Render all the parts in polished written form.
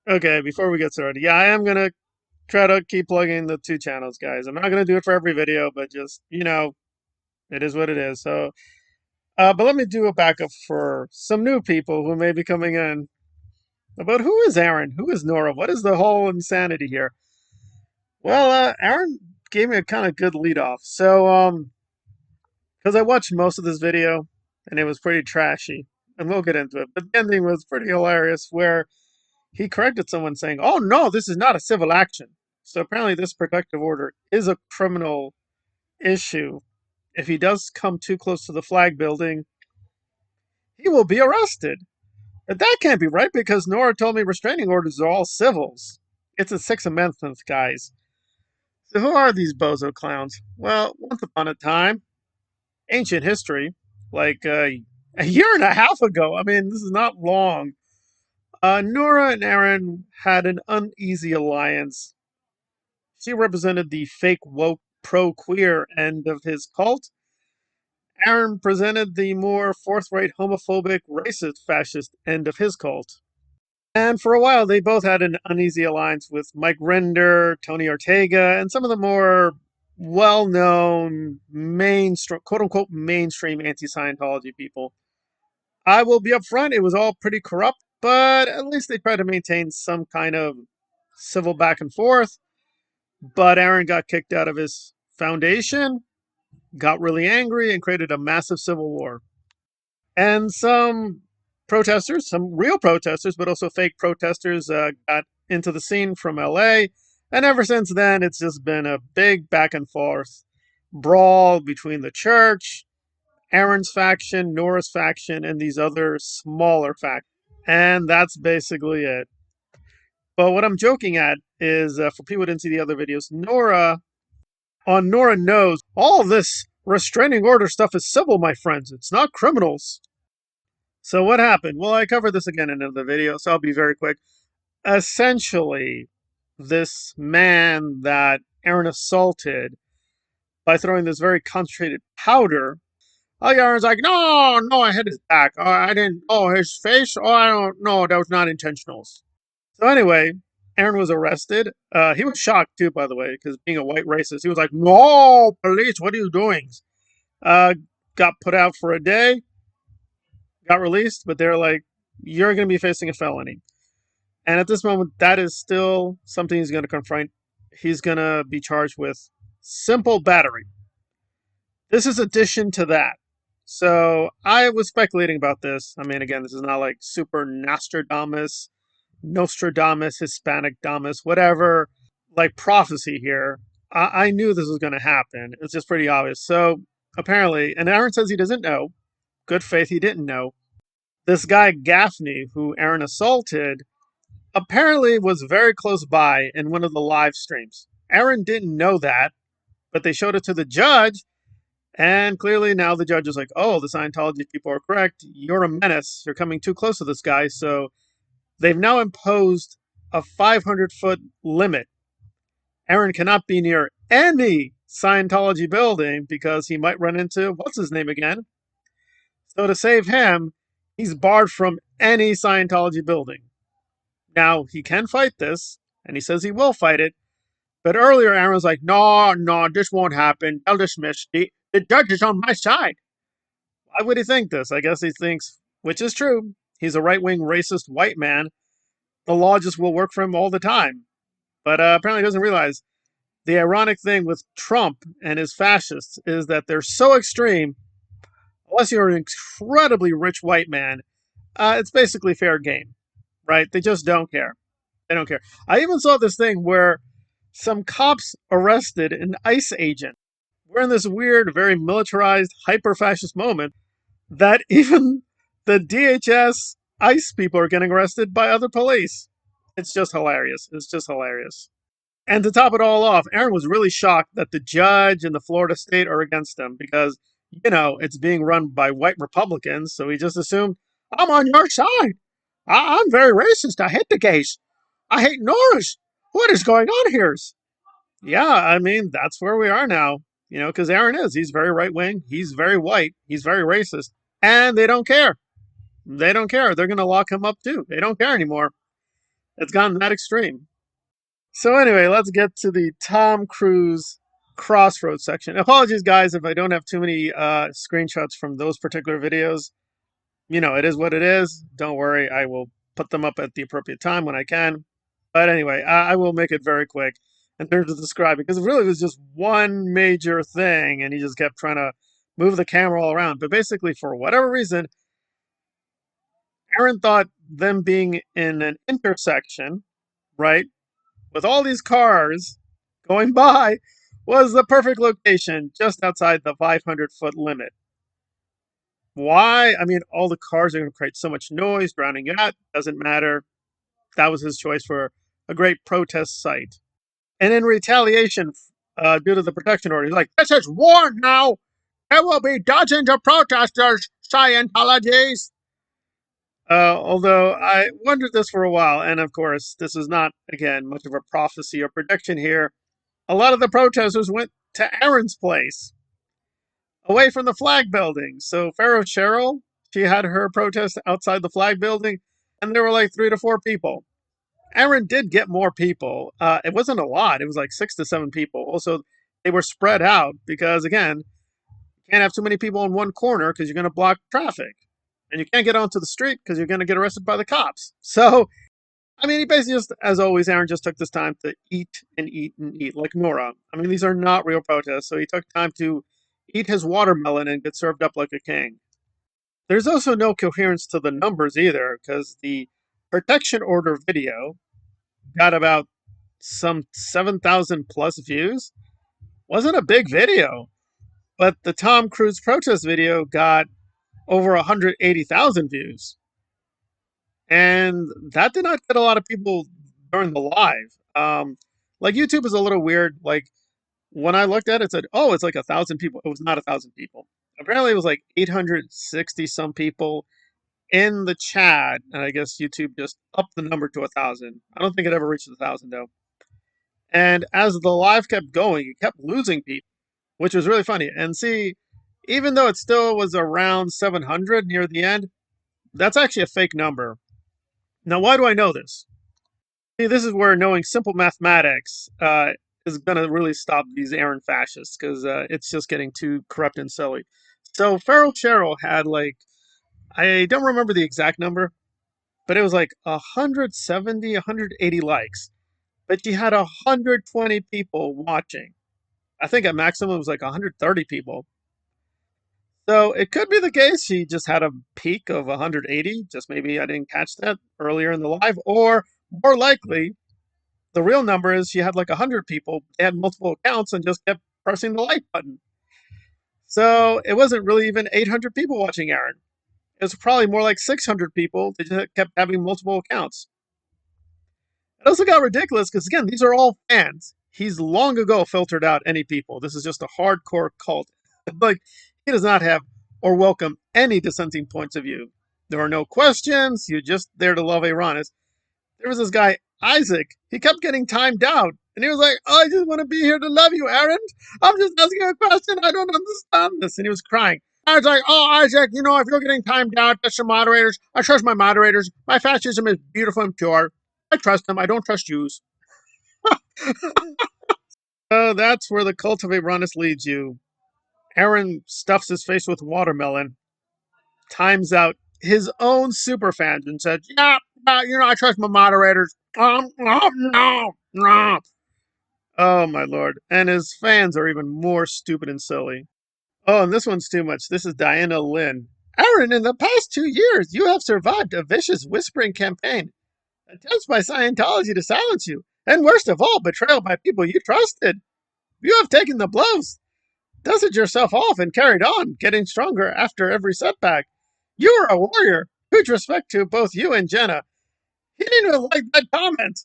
Okay, before we get started, yeah, I am gonna try to keep plugging the two channels, guys. I'm not gonna do it for every video, but just it is what it is. So, but let me do a backup for some new people who may be coming in about who is Aaron, who is Nora, what is the whole insanity here? Well, Aaron gave me a kind of good lead off. So, because I watched most of this video and it was pretty trashy, and we'll get into it. But the ending was pretty hilarious, where he corrected someone saying, "Oh no, this is not a civil action." So apparently, this protective order is a criminal issue. If he does come too close to the flag building, he will be arrested. But that can't be right because Nora told me restraining orders are all civils. It's a Sixth Amendment, guys. So who are these bozo clowns? Well, once upon a time, ancient history, like a year and a half ago. I mean, this is not long. Nora and Aaron had an uneasy alliance. She represented the fake woke pro queer end of his cult. Aaron presented the more forthright homophobic racist fascist end of his cult. And for a while, they both had an uneasy alliance with Mike Render, Tony Ortega, and some of the more well known mainstream, quote unquote, mainstream anti Scientology people. I will be upfront, it was all pretty corrupt, but at least they tried to maintain some kind of civil back and forth. But Aaron got kicked out of his foundation, got really angry, and created a massive civil war. And some protesters, some real protesters, but also fake protesters, got into the scene from LA. And ever since then, it's just been a big back and forth brawl between the church, Aaron's faction, Nora's faction, and these other smaller factions. And that's basically it. But what I'm joking at is, for people who didn't see the other videos, Nora knows all this restraining order stuff is civil, my friends. It's not criminals. So what happened? Well, I covered this again in another video, so I'll be very quick. Essentially, this man that Aaron assaulted by throwing this very concentrated powder. Oh, Aaron's like, no, no, I hit his back. Oh, I didn't. Oh, his face. Oh, I don't know. That was not intentional. So anyway, Aaron was arrested. He was shocked too, by the way, because being a white racist, he was like, "No, police, what are you doing?" Uh, got put out for a day, got released, but they're like, "You're going to be facing a felony." And at this moment, that is still something he's going to confront. He's going to be charged with simple battery. This is addition to that. So I was speculating about this. I mean, again, this is not like super Nostradamus, Hispanic Damus, whatever, like prophecy here. I knew this was going to happen. It's just pretty obvious. So apparently, and Aaron says he doesn't know. Good faith, he didn't know. This guy, Gaffney, who Aaron assaulted, apparently was very close by in one of the live streams. Aaron didn't know that, but they showed it to the judge. And clearly now the judge is like, oh, the Scientology people are correct. You're a menace. You're coming too close to this guy. So they've now imposed a 500-foot limit. Aaron cannot be near any Scientology building because he might run into, what's his name again? So to save him, he's barred from any Scientology building. Now, he can fight this, and he says he will fight it. But earlier, Aaron was like, no, no, this won't happen. They'll dismiss the judge is on my side. Why would he think this? I guess he thinks, which is true, he's a right wing racist white man. The law just will work for him all the time. But apparently, he doesn't realize the ironic thing with Trump and his fascists is that they're so extreme, unless you're an incredibly rich white man, it's basically fair game, right? They just don't care. They don't care. I even saw this thing where some cops arrested an ICE agent. We're in this weird, very militarized, hyper fascist moment that even the DHS ICE people are getting arrested by other police. It's just hilarious. It's just hilarious. And to top it all off, Aaron was really shocked that the judge and the Florida state are against him because, it's being run by white Republicans. So he just assumed, I'm on your side. I'm very racist. I hate the gays. I hate Norris. What is going on here? Yeah, I mean, that's where we are now. Because Aaron is. He's very right wing. He's very white. He's very racist. And they don't care. They don't care. They're going to lock him up too. They don't care anymore. It's gotten that extreme. So anyway, let's get to the Tom Cruise Crossroads section. Apologies, guys, if I don't have too many screenshots from those particular videos. You know, it is what it is. Don't worry, I will put them up at the appropriate time when I can. But anyway, I will make it very quick in terms of describing, because it really was just one major thing, and he just kept trying to move the camera all around. But basically, for whatever reason, Aaron thought them being in an intersection, right, with all these cars going by, was the perfect location just outside the 500-foot limit. Why? I mean, all the cars are going to create so much noise, drowning you out. Doesn't matter. That was his choice for a great protest site. And in retaliation, due to the protection order, he's like, "This is war now. There will be dozens of protesters, Scientologies." Although I wondered this for a while, and of course, this is not, again, much of a prophecy or prediction here. A lot of the protesters went to Aaron's place, away from the flag building. So Pharaoh Cheryl, she had her protest outside the flag building, and there were like 3 to 4 people. Aaron did get more people. It wasn't a lot. It was like 6 to 7 people. Also, they were spread out because, again, you can't have too many people in one corner because you're going to block traffic. And you can't get onto the street because you're going to get arrested by the cops. So, I mean, he basically just, as always, Aaron just took this time to eat and eat and eat, like Nora. I mean, these are not real protests. So he took time to eat his watermelon and get served up like a king. There's also no coherence to the numbers either, because the protection order video got about some 7,000 plus views. Wasn't a big video, but the Tom Cruise protest video got over 180,000 views. And that did not get a lot of people during the live. Like YouTube is a little weird. Like when I looked at it, it said, "Oh, it's like 1,000 people." It was not 1,000 people. Apparently, it was like 860 some people in the chat, and I guess YouTube just upped the number to 1,000. I don't think it ever reached 1,000 though. And as the live kept going, it kept losing people, which was really funny. And see, even though it still was around 700 near the end, that's actually a fake number. Now, why do I know this? See, this is where knowing simple mathematics is going to really stop these Aaron fascists, because it's just getting too corrupt and silly. So, Pharaoh Cheryl had like, I don't remember the exact number, but it was like 170, 180 likes. But she had 120 people watching. I think at maximum it was like 130 people. So it could be the case she just had a peak of 180. Just maybe I didn't catch that earlier in the live. Or more likely, the real number is she had like 100 people. They had multiple accounts and just kept pressing the like button. So it wasn't really even 800 people watching Aaron. It was probably more like 600 people. They just kept having multiple accounts. It also got ridiculous because, again, these are all fans. He's long ago filtered out any people. This is just a hardcore cult. Like, he does not have or welcome any dissenting points of view. There are no questions. You're just there to love Aaron. There was this guy, Isaac. He kept getting timed out. And he was like, "Oh, I just want to be here to love you, Aaron. I'm just asking a question. I don't understand this." And he was crying. I was like, "Oh, Isaac, you know, if you're getting timed out, that's your moderators. I trust my moderators. My fascism is beautiful and pure. I trust them. I don't trust Jews." So that's where the cult of Uranus leads you. Aaron stuffs his face with watermelon, times out his own superfans, and said, "Yeah, you know, I trust my moderators. No. Oh, my lord. And his fans are even more stupid and silly. Oh, and this one's too much. This is Diana Lynn. "Aaron, in the past 2 years, you have survived a vicious whispering campaign, attempts by Scientology to silence you, and worst of all, betrayal by people you trusted. You have taken the blows, dusted yourself off, and carried on, getting stronger after every setback. You are a warrior. Huge respect to both you and Jenna." He didn't even like that comment.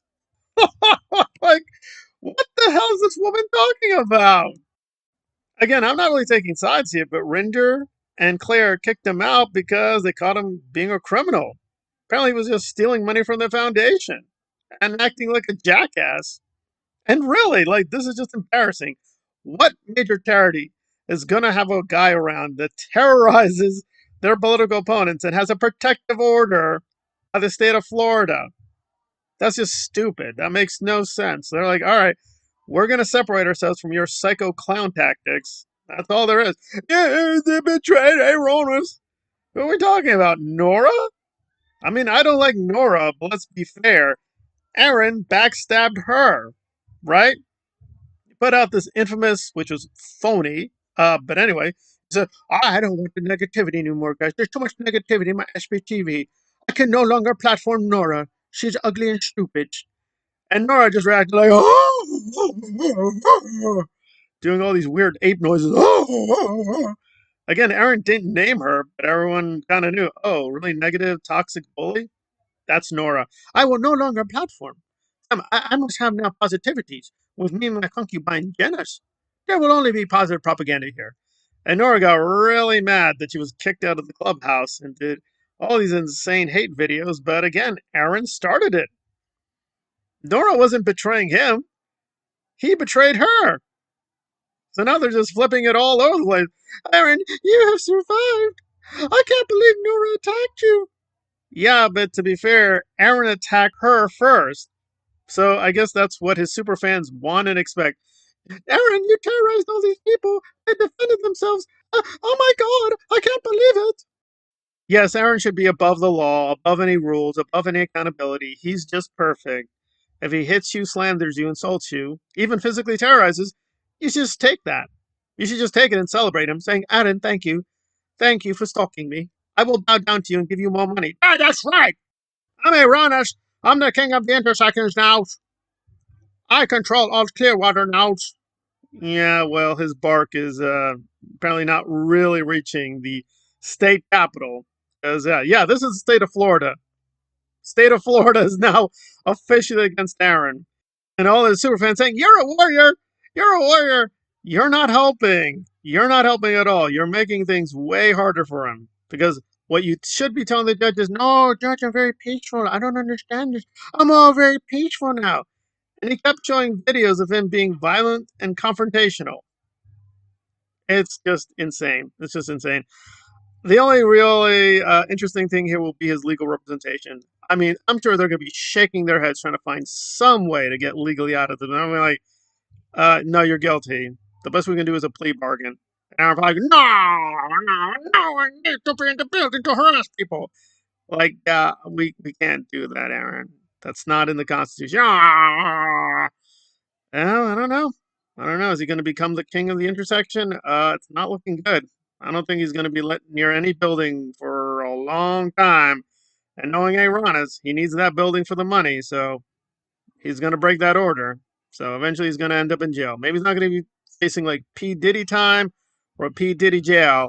Like, what the hell is this woman talking about? Again, I'm not really taking sides here, but Rinder and Claire kicked him out because they caught him being a criminal. Apparently, he was just stealing money from the foundation and acting like a jackass. And really, like, this is just embarrassing. What major charity is going to have a guy around that terrorizes their political opponents and has a protective order by the state of Florida? That's just stupid. That makes no sense. They're like, all right, we're going to separate ourselves from your psycho clown tactics. That's all there is. Yeah, they betrayed Aaronus. What are we talking about? Nora? I mean, I don't like Nora, but let's be fair. Aaron backstabbed her, right? He put out this infamous, which was phony. But anyway, he said, I don't want the negativity anymore, guys. There's too much negativity in my SPTV. I can no longer platform Nora. She's ugly and stupid. And Nora just reacted like, oh, doing all these weird ape noises. Oh. Again, Aaron didn't name her, but everyone kind of knew. Oh, really negative, toxic bully? That's Nora. I will no longer platform. I must have now positivities with me and my concubine Janice. There will only be positive propaganda here. And Nora got really mad that she was kicked out of the clubhouse and did all these insane hate videos. But again, Aaron started it. Nora wasn't betraying him. He betrayed her. So now they're just flipping it all over the place. Aaron, you have survived. I can't believe Nora attacked you. Yeah, but to be fair, Aaron attacked her first. So I guess that's what his superfans want and expect. Aaron, you terrorized all these people. They defended themselves. Oh my god, I can't believe it. Yes, Aaron should be above the law, above any rules, above any accountability. He's just perfect. If he hits you, slanders you, insults you, even physically terrorizes, you should just take that. You should just take it and celebrate him, saying, Aaron, thank you. Thank you for stalking me. I will bow down to you and give you more money. Ah, that's right. I'm Uranus. I'm the king of the intersections now. I control all Clearwater now. Yeah, well, his bark is apparently not really reaching the state capital. Because, yeah, this is the state of Florida. State of Florida is now officially against Aaron. And all his superfans saying, You're a warrior! You're a warrior! You're not helping. You're not helping at all. You're making things way harder for him. Because what you should be telling the judge is, No, Judge, I'm very peaceful. I don't understand this. I'm all very peaceful now. And he kept showing videos of him being violent and confrontational. It's just insane. It's just insane. The only really interesting thing here will be his legal representation. I mean, I'm sure they're going to be shaking their heads trying to find some way to get legally out of them. I'm like, no, you're guilty. The best we can do is a plea bargain. And I'm like, no, I need to be in the building to harass people. Like, we can't do that, Aaron. That's not in the Constitution. I don't know. I don't know. Is he going to become the king of the intersection? It's not looking good. I don't think he's going to be let near any building for a long time. And knowing Aaronis, he needs that building for the money, so he's going to break that order. So eventually he's going to end up in jail. Maybe he's not going to be facing like P. Diddy time or P. Diddy jail.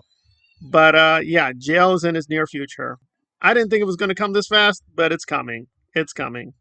But yeah, jail is in his near future. I didn't think it was going to come this fast, but it's coming. It's coming.